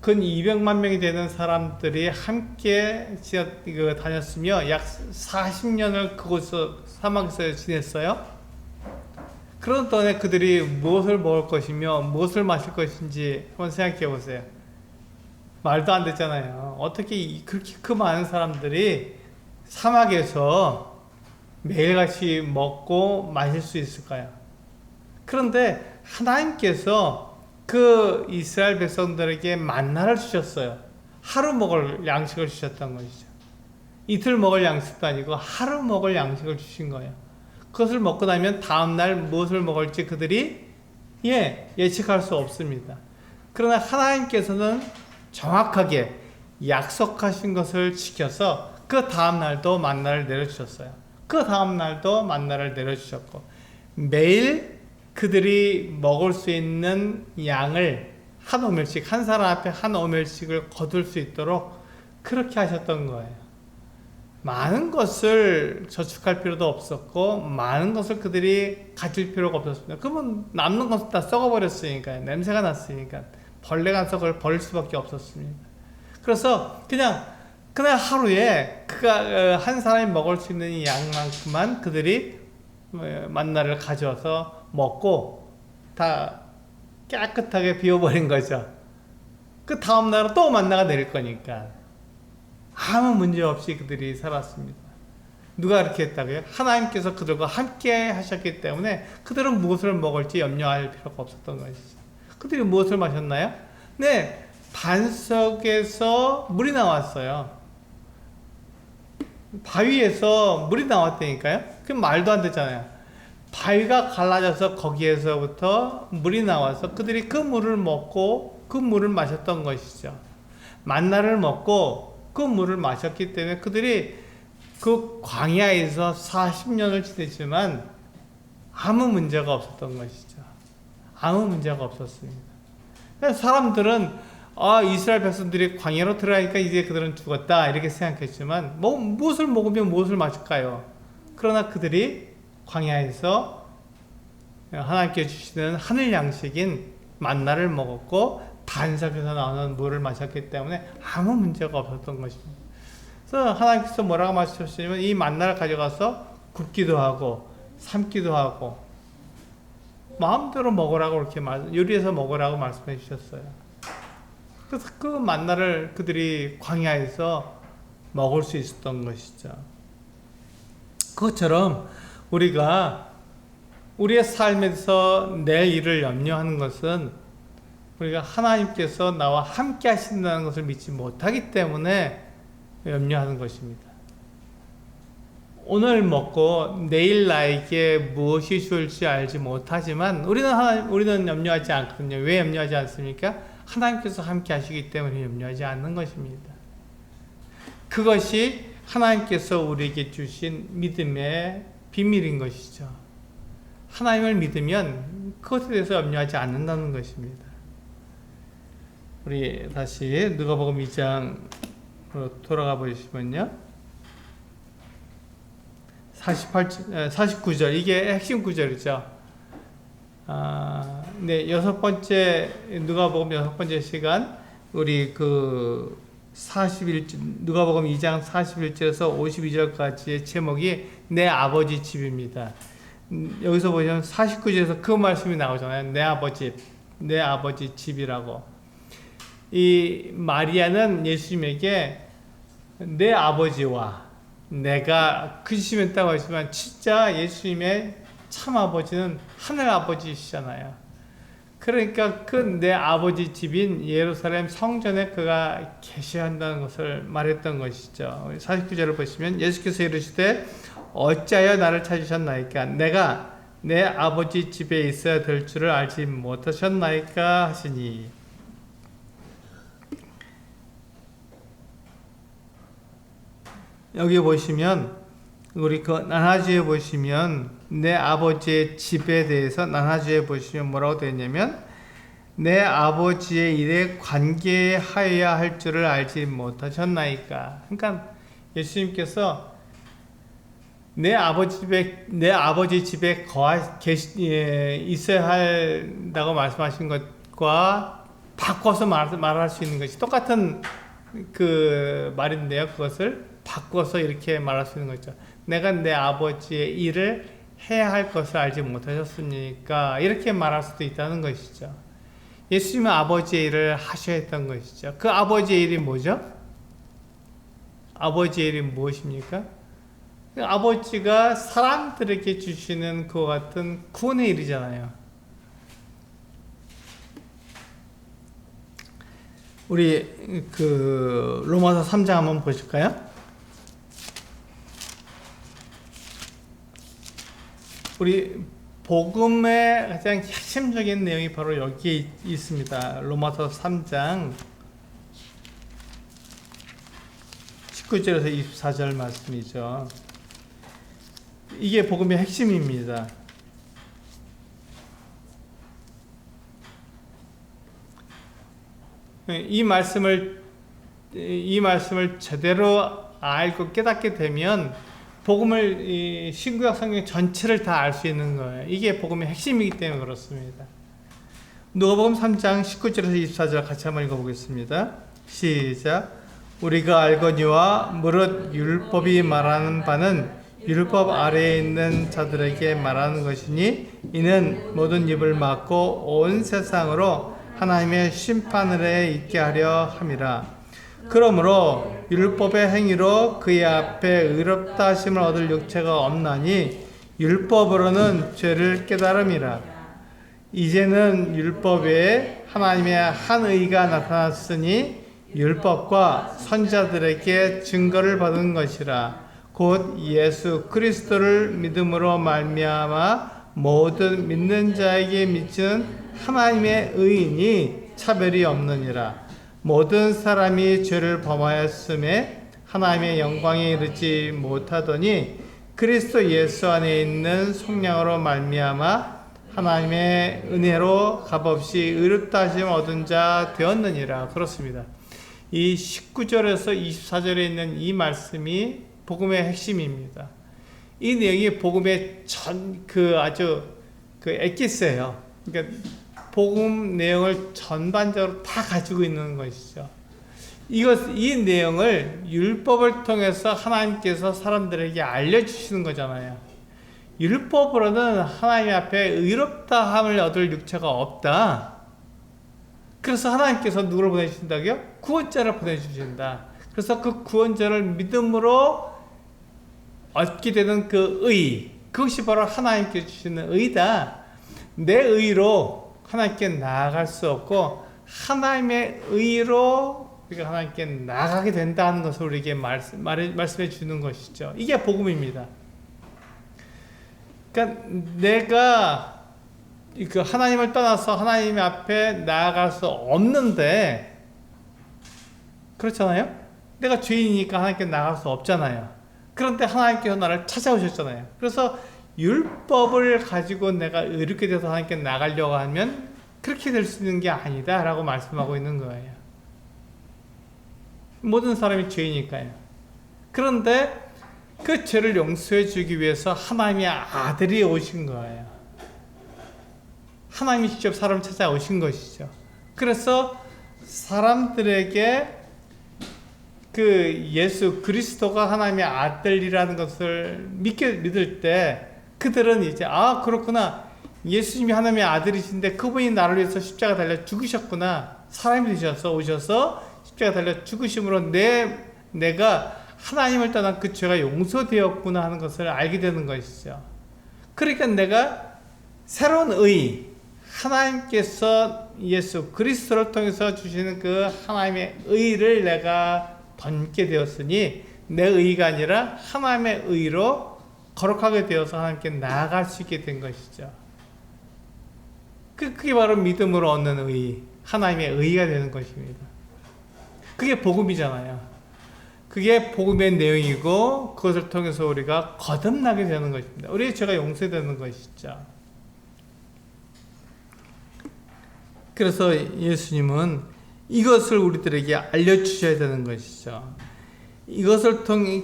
근 200만 명이 되는 사람들이 함께 다녔으며 약 40년을 그곳에서 사막에서 지냈어요. 그런 동안에 그들이 무엇을 먹을 것이며 무엇을 마실 것인지 한번 생각해 보세요. 말도 안 됐잖아요. 어떻게 그렇게 그 많은 사람들이 사막에서 매일같이 먹고 마실 수 있을까요? 그런데 하나님께서 그 이스라엘 백성들에게 만나를 주셨어요. 하루 먹을 양식을 주셨던 것이죠. 이틀 먹을 양식도 아니고 하루 먹을 양식을 주신 거예요. 그것을 먹고 나면 다음날 무엇을 먹을지 그들이 예측할 수 없습니다. 그러나 하나님께서는 정확하게 약속하신 것을 지켜서 그 다음날도 만나를 내려주셨어요. 그 다음날도 만나를 내려주셨고, 매일 그들이 먹을 수 있는 양을 한 오멜씩, 한 사람 앞에 한 오멜씩을 거둘 수 있도록 그렇게 하셨던 거예요. 많은 것을 저축할 필요도 없었고, 많은 것을 그들이 가질 필요가 없었습니다. 그러면 남는 것은 다 썩어버렸으니까요. 냄새가 났으니까. 벌레가 나서 그걸 버릴 수밖에 없었습니다. 그래서 그냥 하루에 그가 한 사람이 먹을 수 있는 양만큼만 그들이 만나를 가져와서 먹고 다 깨끗하게 비워버린 거죠. 그 다음날은 또 만나가 내릴 거니까 아무 문제 없이 그들이 살았습니다. 누가 그렇게 했다고요? 하나님께서 그들과 함께 하셨기 때문에 그들은 무엇을 먹을지 염려할 필요가 없었던 것이죠. 그들이 무엇을 마셨나요? 네, 반석에서 물이 나왔어요. 바위에서 물이 나왔다니까요? 그럼 말도 안 되잖아요. 바위가 갈라져서 거기에서부터 물이 나와서 그들이 그 물을 먹고 그 물을 마셨던 것이죠. 만나를 먹고 그 물을 마셨기 때문에 그들이 그 광야에서 40년을 지냈지만 아무 문제가 없었던 것이죠. 아무 문제가 없었습니다. 사람들은 이스라엘 백성들이 광야로 들어가니까 이제 그들은 죽었다 이렇게 생각했지만 무엇을 먹으면 무엇을 마실까요? 그러나 그들이 광야에서 하나님께 주시는 하늘 양식인 만나를 먹었고 반석에서 나오는 물을 마셨기 때문에 아무 문제가 없었던 것입니다. 그래서 하나님께서 뭐라고 말씀하시냐면 이 만나를 가져가서 굽기도 하고 삶기도 하고 마음대로 먹으라고 이렇게 요리해서 먹으라고 말씀해 주셨어요. 그래서 그 만나를 그들이 광야에서 먹을 수 있었던 것이죠. 그것처럼 우리가 우리의 삶에서 내 일을 염려하는 것은 우리가 하나님께서 나와 함께 하신다는 것을 믿지 못하기 때문에 염려하는 것입니다. 오늘 먹고 내일 나에게 무엇이 좋을지 알지 못하지만 우리는 염려하지 않거든요. 왜 염려하지 않습니까? 하나님께서 함께 하시기 때문에 염려하지 않는 것입니다. 그것이 하나님께서 우리에게 주신 믿음의 비밀인 것이죠. 하나님을 믿으면 그것에 대해서 염려하지 않는다는 것입니다. 우리 다시 누가복음 2장으로 돌아가 보시면요. 49절 이게 핵심 구절이죠. 네, 누가복음 6번째 시간 우리 누가복음 2장 41절에서 52절까지의 제목이 내 아버지 집입니다. 여기서 보시면 49절에서 그 말씀이 나오잖아요. 내 아버지 집이라고. 이 마리아는 예수님에게 내 아버지와 내가 크시면 있다고 하지만 진짜 예수님의 참 아버지는 하늘 아버지시잖아요. 그러니까 그 내 아버지 집인 예루살렘 성전에 그가 계셔한다는 것을 말했던 것이죠. 49절을 보시면 예수께서 이르시되 어찌하여 나를 찾으셨나이까 내가 내 아버지 집에 있어야 될 줄을 알지 못하셨나이까 하시니. 여기 보시면 우리 난하주에 보시면 내 아버지의 집에 대해서 난하주에 보시면 뭐라고 되어 있냐면 내 아버지의 일에 관계하여야 할 줄을 알지 못하셨나이까. 그러니까 예수님께서 내 아버지 집에 있어야 한다고 말씀하신 것과 바꿔서 말할 수 있는 것이 똑같은 그 말인데요. 그것을 바꿔서 이렇게 말할 수 있는 거죠. 내가 내 아버지의 일을 해야 할 것을 알지 못하셨으니까 이렇게 말할 수도 있다는 것이죠. 예수님은 아버지의 일을 하셔야 했던 것이죠. 그 아버지의 일이 뭐죠? 아버지의 일이 무엇입니까? 아버지가 사람들에게 주시는 그와 같은 구원의 일이잖아요. 우리 로마서 3장 한번 보실까요? 우리 복음의 가장 핵심적인 내용이 바로 여기에 있습니다. 로마서 3장 19절에서 24절 말씀이죠. 이게 복음의 핵심입니다. 이 말씀을 제대로 알고 깨닫게 되면 복음을 신구약 성경 전체를 다 알 수 있는 거예요. 이게 복음의 핵심이기 때문에 그렇습니다. 누가복음 3장 19절에서 24절 같이 한번 읽어보겠습니다. 시작. 우리가 알거니와 무릇 율법이 말하는 바는 율법 아래에 있는 자들에게 말하는 것이니 이는 모든 입을 막고 온 세상으로 하나님의 심판을 있게 하려 함이라. 그러므로 율법의 행위로 그의 앞에 의롭다 하심을 얻을 육체가 없나니 율법으로는 죄를 깨달음이라. 이제는 율법 외에 하나님의 한 의가 나타났으니 율법과 선지자들에게 증거를 받은 것이라. 곧 예수 그리스도를 믿음으로 말미암아 모든 믿는 자에게 미치는 하나님의 의인이 차별이 없느니라. 모든 사람이 죄를 범하였음에 하나님의 영광에 이르지 못하더니 그리스도 예수 안에 있는 속량으로 말미암아 하나님의 은혜로 값없이 의롭다 하심을 얻은 자 되었느니라. 그렇습니다. 이 19절에서 24절에 있는 이 말씀이 복음의 핵심입니다. 이 내용이 복음의 아주 엑기스예요. 그러니까 복음 내용을 전반적으로 다 가지고 있는 것이죠. 이 내용을 율법을 통해서 하나님께서 사람들에게 알려주시는 거잖아요. 율법으로는 하나님 앞에 의롭다함을 얻을 육체가 없다. 그래서 하나님께서 누구를 보내주신다고요? 구원자를 보내주신다. 그래서 그 구원자를 믿음으로 얻게 되는 그 의, 그것이 바로 하나님께 주시는 의다. 내 의로 하나님께 나아갈 수 없고 하나님의 의로 우리가 하나님께 나아가게 된다는 것을 우리에게 말씀해 주는 것이죠. 이게 복음입니다. 그러니까 내가 그 하나님을 떠나서 하나님 앞에 나아갈 수 없는데, 그렇잖아요? 내가 죄인이니까 하나님께 나아갈 수 없잖아요. 그런데 하나님께서 나를 찾아오셨잖아요. 그래서 율법을 가지고 내가 의롭게 돼서 하나님께 나가려고 하면 그렇게 될 수 있는 게 아니다 라고 말씀하고 있는 거예요. 모든 사람이 죄이니까요. 그런데 그 죄를 용서해 주기 위해서 하나님의 아들이 오신 거예요. 하나님이 직접 사람을 찾아오신 것이죠. 그래서 사람들에게 그 예수 그리스도가 하나님의 아들이라는 것을 믿을 때 그들은 이제 그렇구나, 예수님이 하나님의 아들이신데 그분이 나를 위해서 십자가 달려 죽으셨구나, 사람이 되셔서 오셔서 십자가 달려 죽으심으로 내가 하나님을 떠난 그 죄가 용서되었구나 하는 것을 알게 되는 것이죠. 그러니까 내가 새로운 의, 하나님께서 예수 그리스도를 통해서 주시는 그 하나님의 의를 내가 던게 되었으니 내 의가 아니라 하나님의 의로 거룩하게 되어서 하나님께 나아갈 수 있게 된 것이죠. 그게 바로 믿음으로 얻는 의, 하나님의 의가 되는 것입니다. 그게 복음이잖아요. 그게 복음의 내용이고 그것을 통해서 우리가 거듭나게 되는 것입니다. 우리의 죄가 용서되는 것이죠. 그래서 예수님은 이것을 우리들에게 알려주셔야 되는 것이죠. 이것을 통해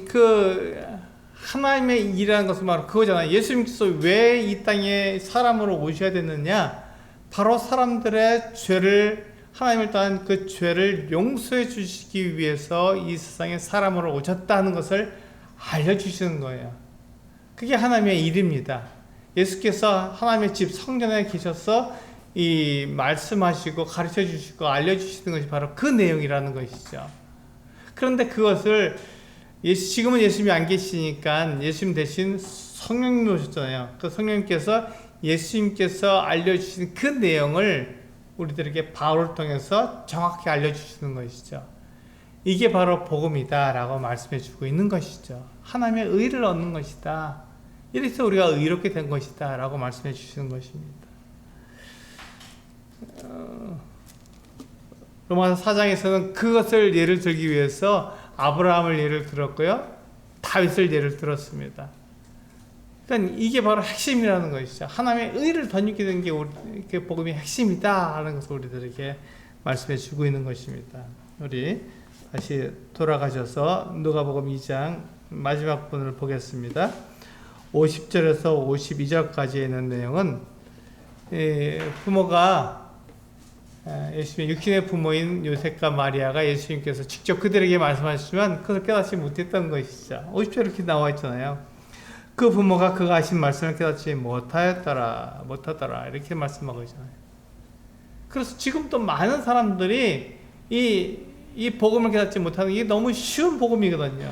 하나님의 일이라는 것은 바로 그거잖아요. 예수님께서 왜 이 땅에 사람으로 오셔야 됐느냐? 바로 사람들의 죄를, 하나님을 떠난 그 죄를 용서해 주시기 위해서 이 세상에 사람으로 오셨다는 것을 알려주시는 거예요. 그게 하나님의 일입니다. 예수께서 하나님의 집 성전에 계셔서 이 말씀하시고 가르쳐 주시고 알려주시는 것이 바로 그 내용이라는 것이죠. 그런데 그것을 지금은 예수님이 안 계시니까 예수님 대신 성령님이 오셨잖아요. 그 성령님께서 예수님께서 알려주신 그 내용을 우리들에게 바울을 통해서 정확히 알려주시는 것이죠. 이게 바로 복음이다 라고 말씀해 주고 있는 것이죠. 하나님의 의를 얻는 것이다. 이래서 우리가 의롭게 된 것이다 라고 말씀해 주시는 것입니다. 로마서 4장에서는 그것을 예를 들기 위해서 아브라함을 예를 들었고요, 다윗을 예를 들었습니다. 그러니까 이게 바로 핵심이라는 것이죠. 하나님의 의를 덧입게 된 게 복음의 핵심이다 하는 것을 우리들에게 말씀해 주고 있는 것입니다. 우리 다시 돌아가셔서 누가복음 2장 마지막 부분을 보겠습니다. 50절에서 52절까지 있는 내용은 부모가 예수님의 육신의 부모인 요셉과 마리아가 예수님께서 직접 그들에게 말씀하시지만 그것을 깨닫지 못했던 것이죠. 50절 이렇게 나와 있잖아요. 그 부모가 그가 하신 말씀을 깨닫지 못하더라 이렇게 말씀하고 있잖아요. 그래서 지금도 많은 사람들이 이 복음을 깨닫지 못하는 게 너무 쉬운 복음이거든요.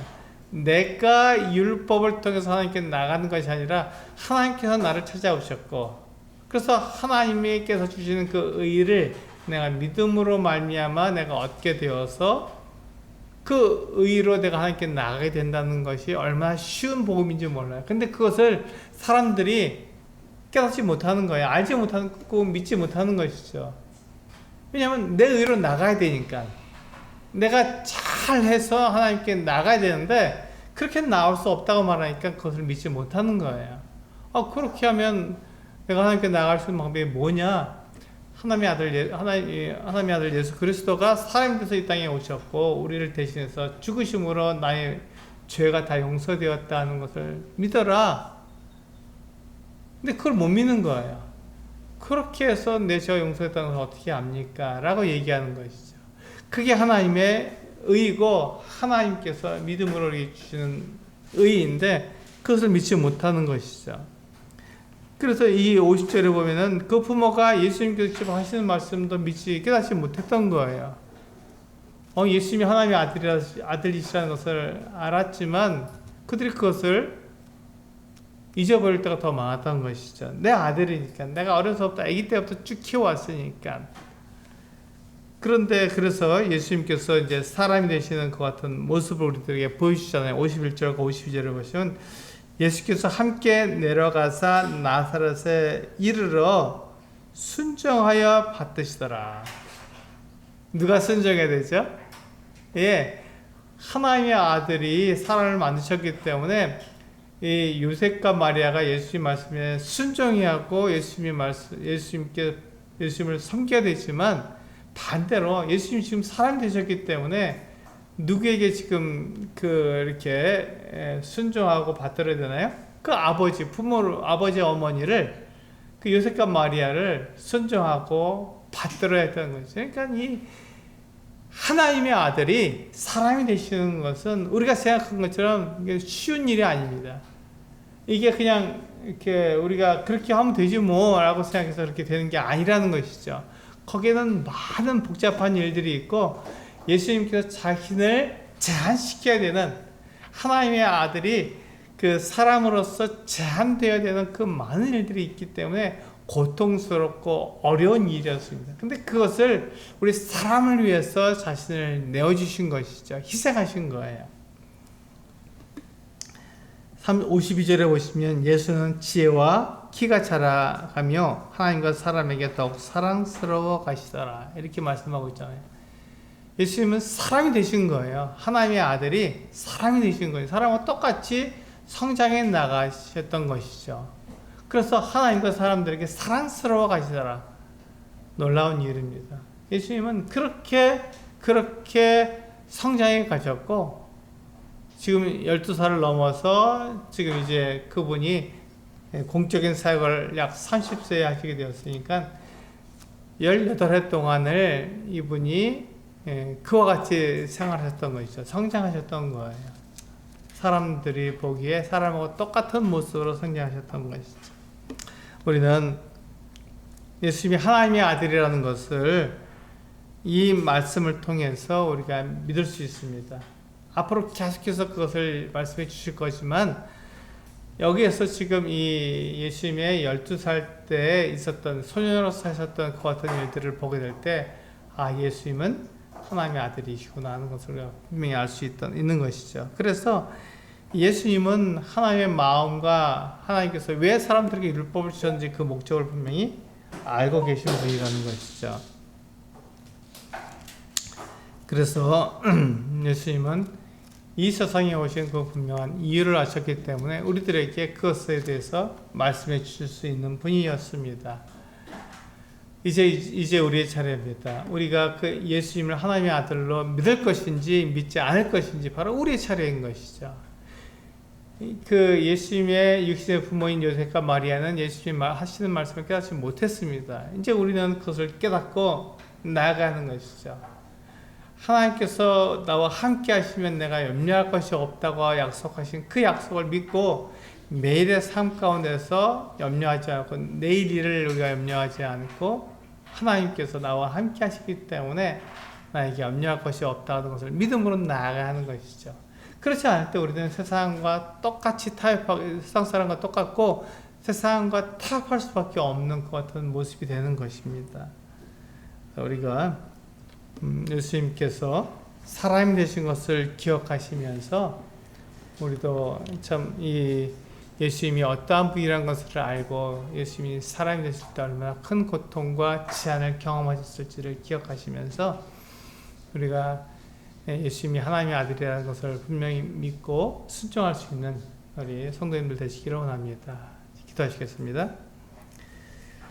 내가 율법을 통해서 하나님께 나가는 것이 아니라 하나님께서 나를 찾아오셨고, 그래서 하나님께서 주시는 그 의를 내가 믿음으로 말미암아 내가 얻게 되어서 그 의로 내가 하나님께 나가게 된다는 것이 얼마나 쉬운 복음인지 몰라요. 근데 그것을 사람들이 깨닫지 못하는 거예요. 알지 못하고 믿지 못하는 것이죠. 왜냐하면 내 의로 나가야 되니까. 내가 잘해서 하나님께 나가야 되는데 그렇게 나올 수 없다고 말하니까 그것을 믿지 못하는 거예요. 그렇게 하면 내가 하나님께 나아갈 수 있는 방법이 뭐냐? 하나님의 아들 예수 그리스도가 사람이 돼서 이 땅에 오셨고 우리를 대신해서 죽으심으로 나의 죄가 다 용서되었다는 것을 믿어라. 근데 그걸 못 믿는 거예요. 그렇게 해서 내 죄가 용서됐다는 것을 어떻게 압니까? 라고 얘기하는 것이죠. 그게 하나님의 의이고 하나님께서 믿음으로 주시는 의인데 그것을 믿지 못하는 것이죠. 그래서 이 50절에 보면은 그 부모가 예수님께서 직접 하시는 말씀도 깨닫지 못했던 거예요. 예수님이 하나님의 아들이시라는 것을 알았지만 그들이 그것을 잊어버릴 때가 더 많았던 것이죠. 내 아들이니까, 내가 어려서부터 아기 때부터 쭉 키워왔으니까. 그런데 그래서 예수님께서 이제 사람이 되시는 그 같은 모습을 우리들에게 보여주시잖아요. 51절과 52절을 보시면 예수께서 함께 내려가사 나사렛에 이르러 순종하여 받드시더라. 누가 순종해야 되죠? 예, 하나님의 아들이 사람을 만드셨기 때문에 이 요셉과 마리아가 예수님 말씀에 순종해야 하고 예수님을 섬겨야 되지만 반대로 예수님이 지금 사람이 되셨기 때문에 누구에게 지금 이렇게 순종하고 받들어야 되나요? 그 아버지 어머니를 그 요셉과 마리아를 순종하고 받들어야 했다는 거죠. 그러니까 이 하나님의 아들이 사람이 되시는 것은 우리가 생각한 것처럼 쉬운 일이 아닙니다. 이게 그냥 이렇게 우리가 그렇게 하면 되지 뭐라고 생각해서 그렇게 되는 게 아니라는 것이죠. 거기에는 많은 복잡한 일들이 있고 예수님께서 자신을 제한시켜야 되는 하나님의 아들이 그 사람으로서 제한되어야 되는 그 많은 일들이 있기 때문에 고통스럽고 어려운 일이었습니다. 근데 그것을 우리 사람을 위해서 자신을 내어주신 것이죠. 희생하신 거예요. 52절에 보시면 예수는 지혜와 키가 자라가며 하나님과 사람에게 더욱 사랑스러워 가시더라. 이렇게 말씀하고 있잖아요. 예수님은 사람이 되신 거예요. 하나님의 아들이 사람이 되신 거예요. 사람과 똑같이 성장해 나가셨던 것이죠. 그래서 하나님과 사람들에게 사랑스러워 가시더라. 놀라운 일입니다. 예수님은 그렇게 성장해 가셨고 지금 12살을 넘어서 지금 이제 그분이 공적인 사역을 약 30세에 하시게 되었으니까 18해 동안을 이분이 그와 같이 생활하셨던 것이죠. 성장하셨던 거예요. 사람들이 보기에 사람하고 똑같은 모습으로 성장하셨던 것이죠. 우리는 예수님이 하나님의 아들이라는 것을 이 말씀을 통해서 우리가 믿을 수 있습니다. 앞으로 계속해서 그것을 말씀해 주실 거지만 여기에서 지금 이 예수님의 12살 때 있었던 소년으로서 하셨던 그 같은 일들을 보게 될 때 예수님은 하나님의 아들이시구나 하는 것을 우리가 분명히 알 수 있는 것이죠. 그래서 예수님은 하나님의 마음과 하나님께서 왜 사람들에게 율법을 주셨는지 그 목적을 분명히 알고 계신 분이라는 것이죠. 그래서 예수님은 이 세상에 오신 그 분명한 이유를 아셨기 때문에 우리들에게 그것에 대해서 말씀해 주실 수 있는 분이었습니다. 이제 우리의 차례입니다. 우리가 그 예수님을 하나님의 아들로 믿을 것인지 믿지 않을 것인지 바로 우리의 차례인 것이죠. 그 예수님의 육신의 부모인 요셉과 마리아는 예수님 하시는 말씀을 깨닫지 못했습니다. 이제 우리는 그것을 깨닫고 나아가는 것이죠. 하나님께서 나와 함께 하시면 내가 염려할 것이 없다고 약속하신 그 약속을 믿고 매일의 삶 가운데서 염려하지 않고 내일 일을 우리가 염려하지 않고 하나님께서 나와 함께 하시기 때문에 나에게 염려할 것이 없다는 것을 믿음으로 나아가는 것이죠. 그렇지 않을 때 우리는 세상과 똑같이 세상 사람과 똑같고 세상과 타협할 수밖에 없는 것 같은 모습이 되는 것입니다. 우리가 예수님께서 사람이 되신 것을 기억하시면서 우리도 참 이 예수님이 어떠한 분이라는 것을 알고 예수님이 사람이 되실 때 얼마나 큰 고통과 제한을 경험하셨을지를 기억하시면서 우리가 예수님이 하나님의 아들이라는 것을 분명히 믿고 순종할 수 있는 우리 성도님들 되시기를 원합니다. 기도하시겠습니다.